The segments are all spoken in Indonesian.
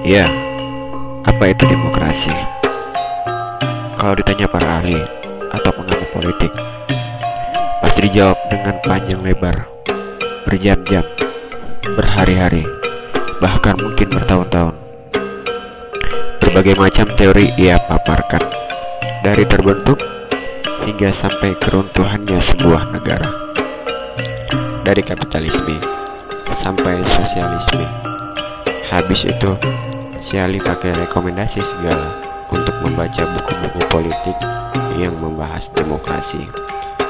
Ya, apa itu demokrasi? Kalau ditanya para ahli atau pengamat politik, pasti dijawab dengan panjang lebar, berjam-jam, berhari-hari, bahkan mungkin bertahun-tahun. Berbagai macam teori ia paparkan, dari terbentuk hingga sampai keruntuhannya sebuah negara, dari kapitalisme sampai sosialisme. Habis itu si Ali pakai rekomendasi segala untuk membaca buku-buku politik yang membahas demokrasi,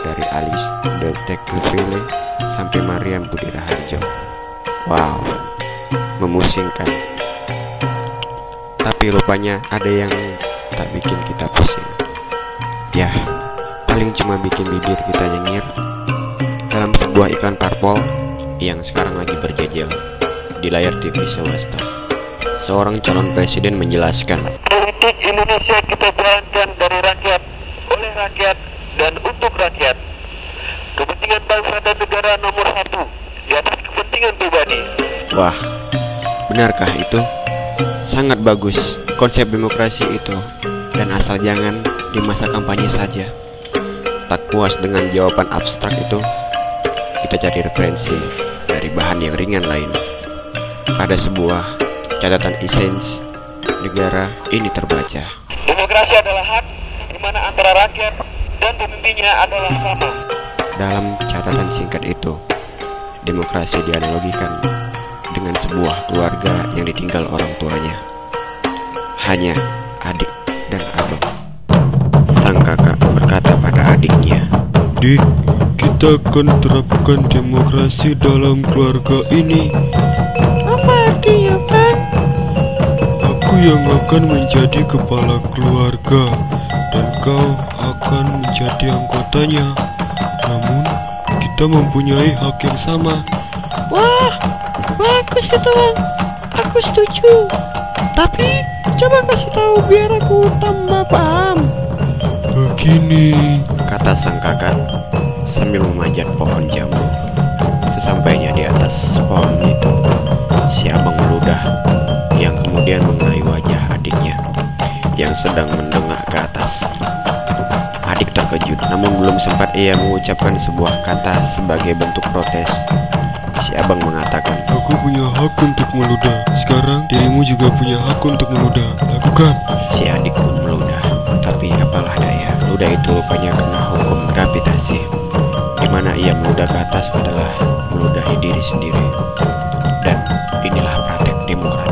dari Alice de Tocqueville sampai Mariam Budi Raharjo. Wow, memusingkan. Tapi rupanya ada yang tak bikin kita pusing. Ya, paling cuma bikin bibir kita nyengir dalam sebuah iklan parpol yang sekarang lagi berjejel di layar TV swasta. Seorang calon presiden menjelaskan, politik Indonesia kita jalankan dari rakyat, oleh rakyat, dan untuk rakyat. Kepentingan bangsa dan negara nomor satu, di atas kepentingan pribadi. Wah, benarkah itu? Sangat bagus konsep demokrasi itu, dan asal jangan di masa kampanye saja. Tak puas dengan jawaban abstrak itu, kita cari referensi dari bahan yang ringan lain. Ada sebuah catatan esens negara ini terbaca. Demokrasi adalah hak di mana antara rakyat dan pemimpinnya adalah sama. Dalam catatan singkat itu, demokrasi dianalogikan dengan sebuah keluarga yang ditinggal orang tuanya. Hanya adik dan abang. Sang kakak berkata pada adiknya, "Dik, kita akan terapkan demokrasi dalam keluarga ini." Apa artinya, Pan? Aku yang akan menjadi kepala keluarga dan kau akan menjadi anggotanya. Namun, kita mempunyai hak yang sama. Wah, bagus itu, Bang. Aku setuju. Tapi coba kasih tahu biar aku tambah paham. Begini, kata sang kakak sambil memanjat pohon jambu. Sesampainya di atas pohon itu, si abang meludah yang kemudian mengenai wajah adiknya yang sedang mendongak ke atas. Adik terkejut, namun belum sempat ia mengucapkan sebuah kata sebagai bentuk protes, si abang mengatakan, aku punya hak untuk meludah. Sekarang dirimu juga punya hak untuk meludah. Lakukan. Si adik pun meludah, tapi apalah daya, ludah itu rupanya kena hukum gravitasi, di mana ia meludah ke atas adalah meludahi diri sendiri. Dan inilah praktek demokrasi.